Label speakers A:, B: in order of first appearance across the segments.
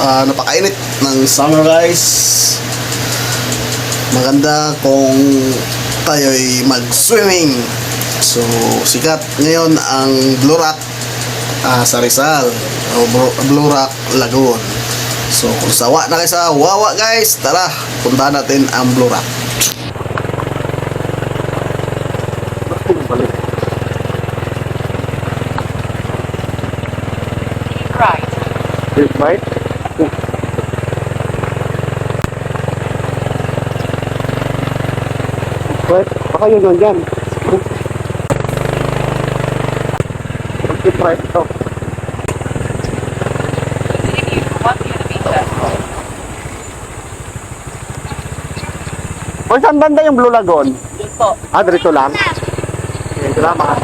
A: napakainit ng summer guys. Maganda kung tayo'y mag-swimming. So sikat ngayon ang Blue Rock sa Rizal o Blue Rock Lagoon. So kung sawa na kayo sa Wawa guys, tara puntahan natin ang Blue Rock.
B: Right. Right. Baka yun lang dyan. Keep right ito. O saan banda yung Blue Lagoon?
C: Dito.
B: Dito lang. Okay, salamat.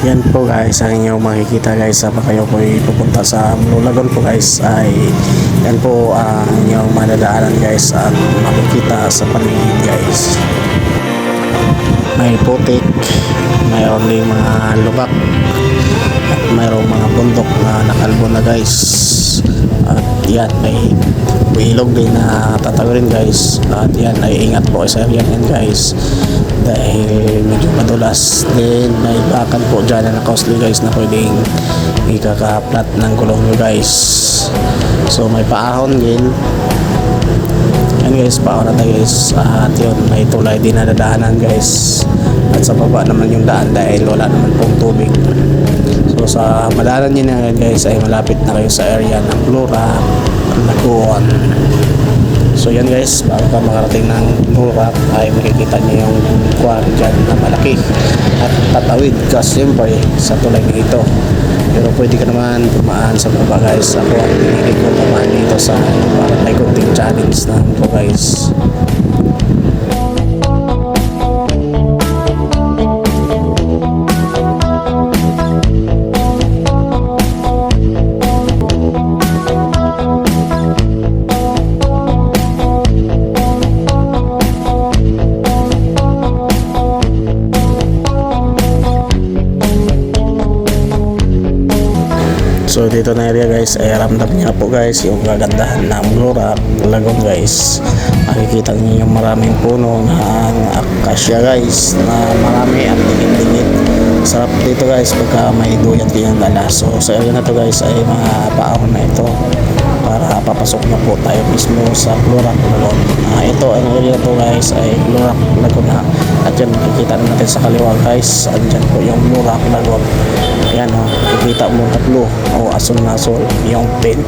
D: Yan po guys, ang inyong makikita guys sa kayo po pupunta sa Blue Lagoon po guys ay yan po ang inyong madadaanan guys at makikita sa paligid guys. May putik, mayroon ding mga lubak at mayroong mga bundok na nakalbo na guys. At yan, may ilog din na tatawirin guys. At yan, ay ingat po sa area yan guys dahil medyo madulas. Then may bakal po dyan na costly guys na pwedeng ikakaplat ng gulong nyo guys. So may paahon din yan guys, paahon na tayo guys. At yun, may tulay din na dadaanan guys. At sa baba naman yung daan dahil wala naman pong tubig. So sa madaanan nyo na guys ay malapit na kayo sa area ng Blue Rock Lagoon. So yan guys, bago ka makarating ng Blue Rock ay makikita nyo yung quarry dyan na malaki at tatawid ka siyempre sa tulay nito. Pero pwede ka naman tumaan sa baba guys. Ako ang pinili ko tumaan dito sa para may kunting challenge na ito guys. So dito na area guys ay ramdam niya po guys yung kagandahan ng Blue Rock Lagoon guys. Makikita niyo yung maraming puno ng acacia guys na marami at dingit-dingit. Sarap dito guys pagka may duyat yung dala. So sa area na to guys ay mga paahon na ito para papasok na po tayo mismo sa Blue Rock Lagoon. Ito ang area na to guys ay Blue Rock Lagoon na. At yan makikita natin sa kaliwa guys. Andyan po yung Blue Rock Lagoon. Ayan o, nakikita mo tatlo o asul na asul yung paint.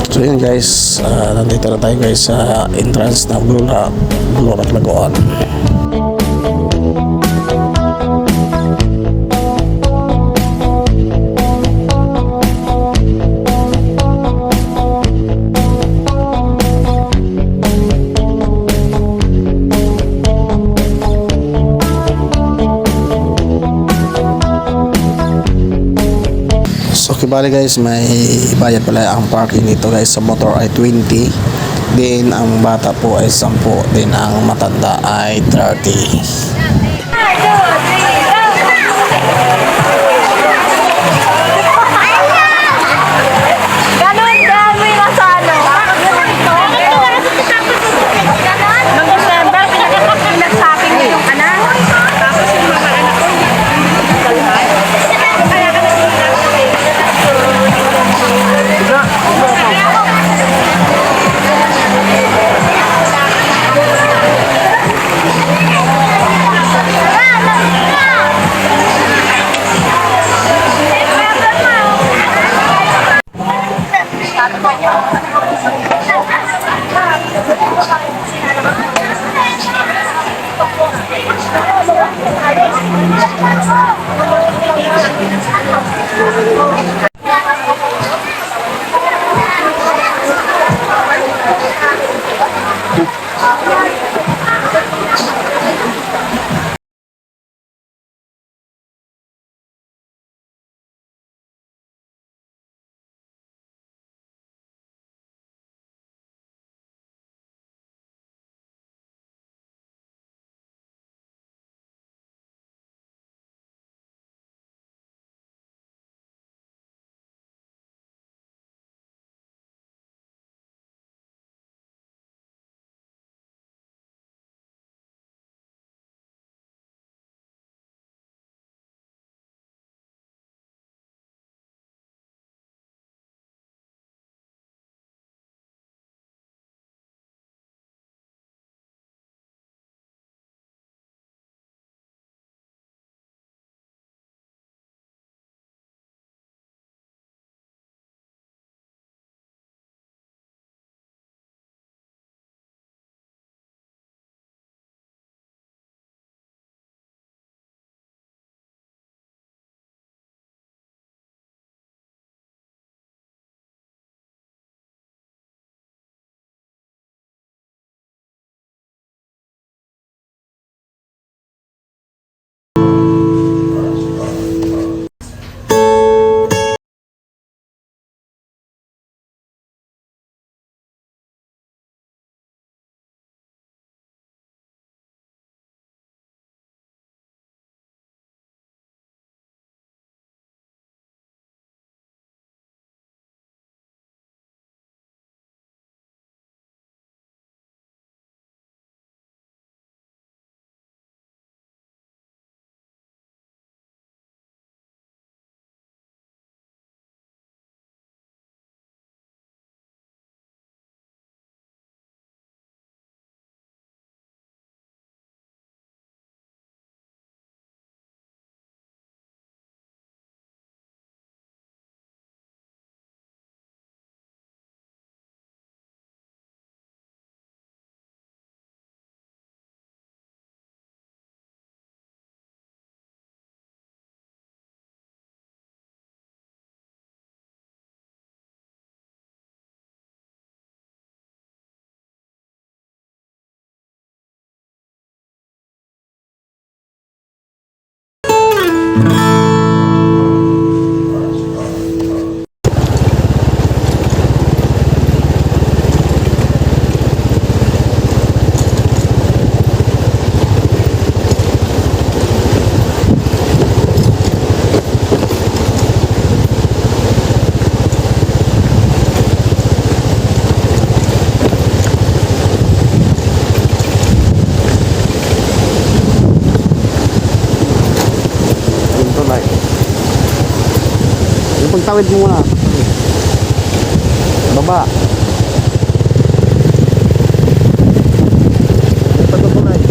D: So yun guys, nandito na tayo guys sa entrance ng Blue Rock Lagoon. So kibali guys, may bayad pala ang parking dito guys sa motor ay 20. Then ang bata po ay 10. Then ang matanda ay 30.
B: Pagtawid mo muna. Baba. Pagtawid.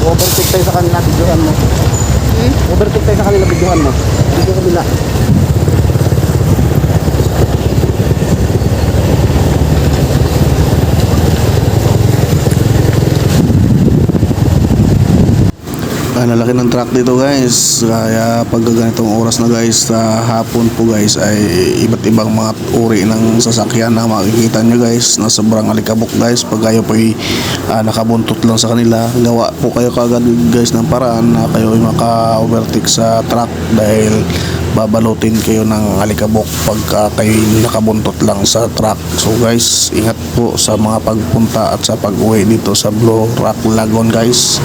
B: Overtake tayo sa kanila, videohan mo. Overtake tayo sa kanila, videohan mo. Video kabila.
A: Nalaki ng truck dito guys, kaya pag ganitong oras na guys sa hapon po guys ay iba't ibang mga uri ng sasakyan na makikita nyo guys na sobrang alikabok guys. Pag kayo po nakabuntot lang sa kanila, gawa po kayo kagad guys ng paraan na kayo ay maka-overtake sa truck dahil
D: babalutin kayo ng alikabok pagka kayo nakabuntot lang sa truck. So guys, ingat po sa mga pagpunta at sa pag-uwi dito sa Blue Rock Lagoon guys,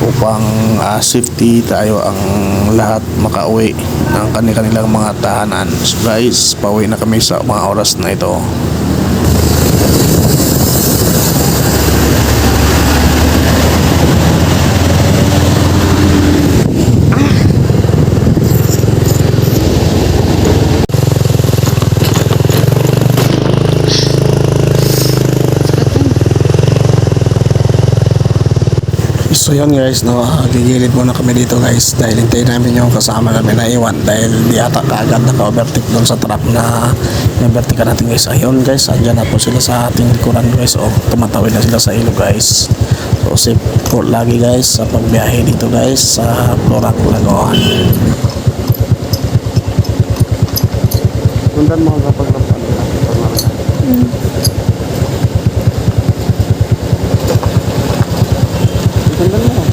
D: upang safety tayo ang lahat makauwi ng kanilang mga tahanan. So guys, pauwi na kami sa mga oras na ito. So yun guys, no, gigilid muna kami dito guys dahil hintayin namin yung kasama namin na iwan dahil di ata kaagad naka-overtake doon sa truck na overtake natin guys. Ayun guys, andyan na po sila sa ating likuran guys. O, tumatawid na sila sa ilog guys. So safe po lagi guys sa pagbiyahe dito guys sa Blue Rock Lagoon.
B: Sundan mo kapag lapan. Sundan mo.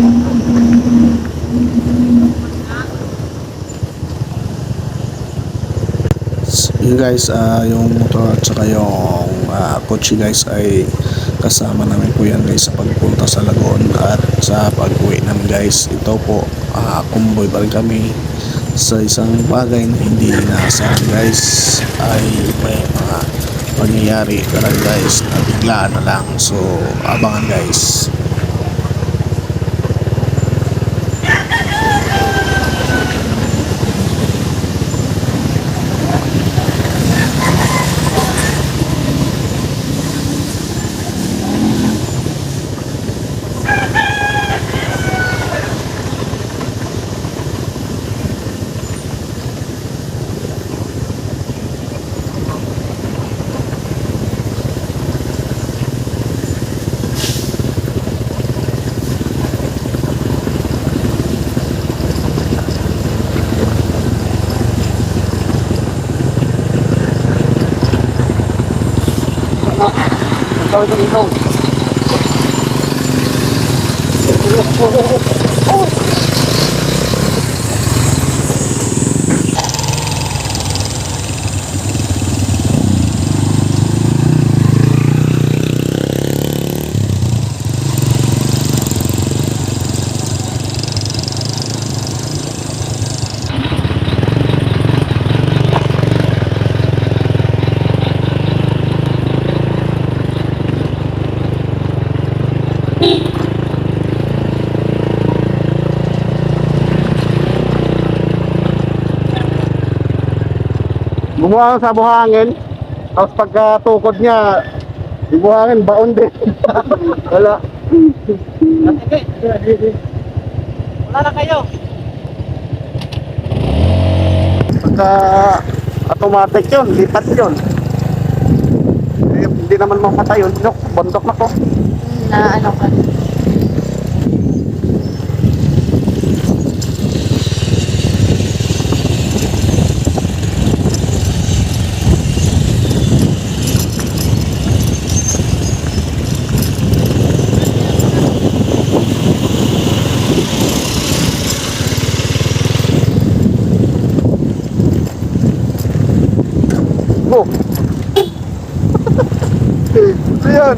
D: Yun guys, yung motor at saka yung kotse guys ay kasama namin po yan guys sa pagpunta sa Lagoon at sa pag-uwi namin guys. Ito po, kumboy pa rin kami sa isang bagay na hindi inaasahan guys, ay may mga pangyayari talaga guys na biglaan na lang, so abangan guys.
B: Tawag ko dito. Gumawa sa buhangin, tapos pagka tukod niya, yung buhangin baon din. Wala. Wala na kayo. Pagka automatic yun, lipat yun. Hindi naman mamatay yun. Bundok na ko.
C: Na ano ka?
B: Go! Ayan!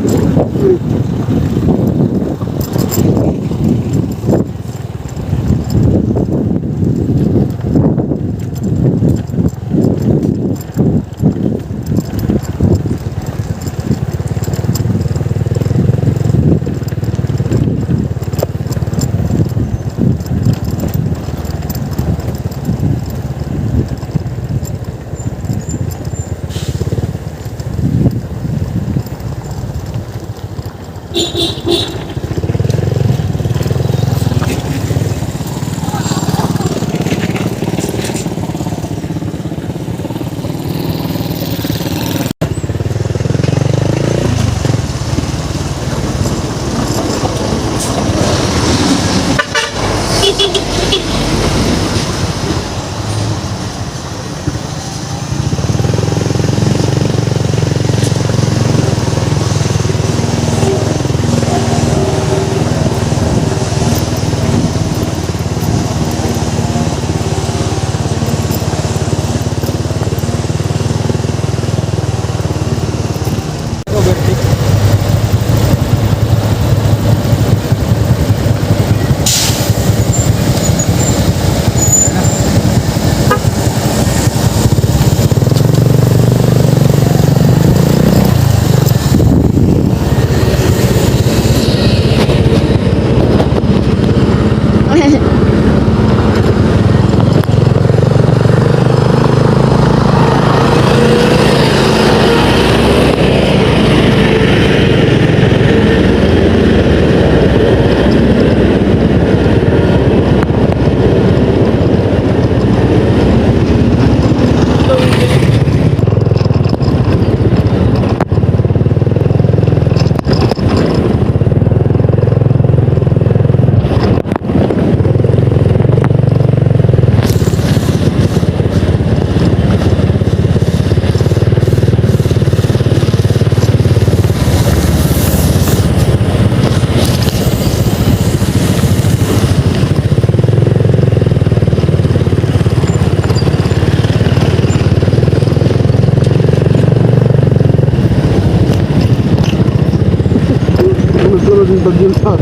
B: Tugtog yun sa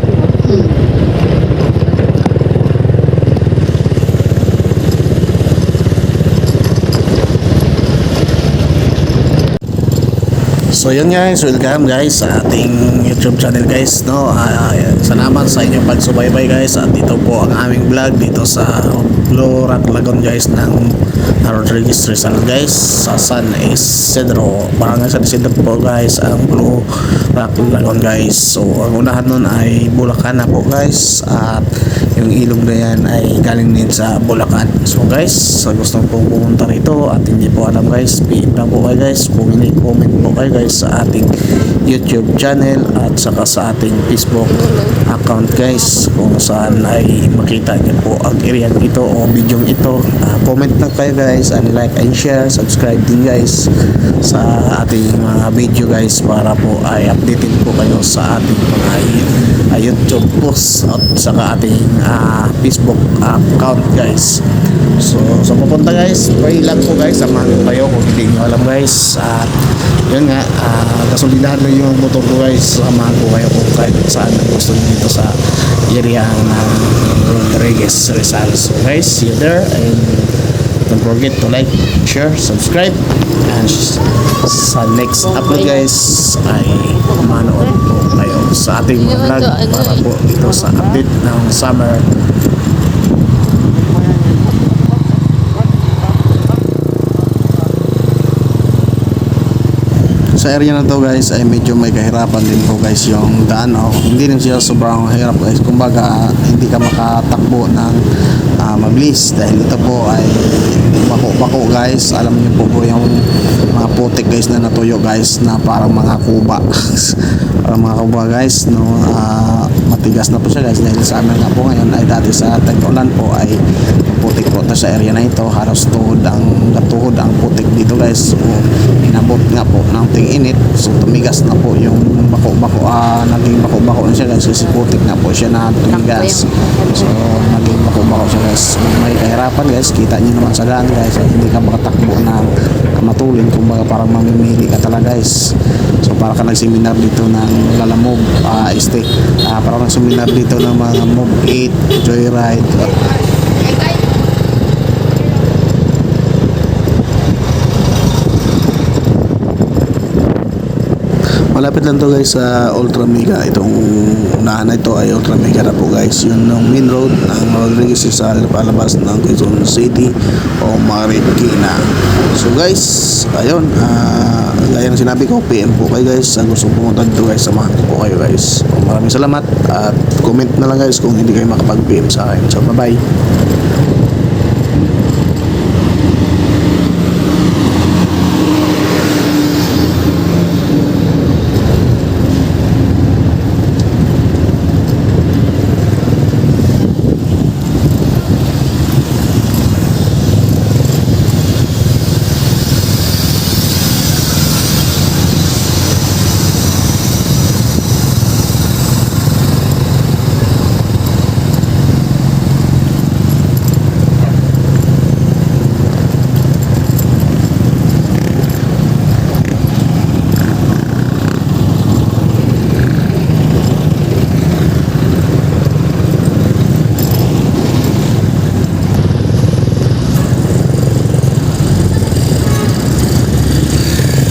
D: So yun guys, welcome guys sa ating YouTube channel guys, no. Salamat sa inyong pagsubaybay guys, at ito po ang aming vlog dito sa Blue Rock Lagoon guys ng Rodriguez Rizal guys, sa San Isidro, Barangay San Isidro po guys ang Blue Rock Lagoon guys. So ang unahan nun ay Bulacan na po guys, at yung ilog na yan ay galing din sa Bulacan. So guys, sa gusto pong pumunta rito at hindi po alam guys, PM lang po kayo guys, comment po kayo guys sa ating YouTube channel at saka sa ating Facebook account guys, kung saan ay makita niyo po ang area ito o video ito. Comment na kayo guys, and like and share, subscribe din guys sa ating mga video guys, para po ay updated po kayo sa ating mga YouTube posts at saka ating Facebook account guys. So sa pupunta guys, pray lang po guys, samahan ko kayo kung hindi nyo alam guys. At yun nga, kasolidad na yung motor ko guys, samahan ko kayo kung kahit saan ang gusto nyo dito sa area ng Rodriguez Rizal. So guys, see you there, and don't forget to like, share, subscribe, and sa next upload guys ay manood po kayo sa ating mga vlog para po dito sa update ng summer.
A: Sa area na to guys ay medyo may kahirapan din po guys yung daan, hindi rin siya sobrang hirap guys, kumbaga hindi ka makatakbo ng mabilis dahil ito po ay bako guys. Alam niyo po yung mga putik guys na natuyo guys, na parang mga kuba parang mga kuba guys, no. Matigas na po siya guys dahil sa amin nga po ngayon ay dati sa tag-ulan po ay putik po sa area na ito, halos tuhod ang putik dito guys. So inabot nga po ng init, so tumigas na po yung bako-bako, naging bako-bako na siya guys kasi putik na po siya na tumigas. So naging bako-bako siya guys. May kahirapan guys, kita niyo naman sa daan guys, hindi ka makatakbo ng matulin, kumbaga parang mamimili ka talaga guys. So para ka nagseminar dito ng lalamove, parang nagseminar dito ng mga move 8, joyride. Malapit lang to guys sa Ultra Mega. Itong unahan na ito ay Ultra Mega na po guys. Yun ng main road ng Rodriguez Rizal palabas ng Quezon City o Marikina. So guys, ayun, gaya ng sinabi ko, PM po kayo guys ang gusto pumunta dito guys, samahan ko po kayo guys. So, maraming salamat, at comment na lang guys kung hindi kayo makapag-PM sa akin. So bye bye.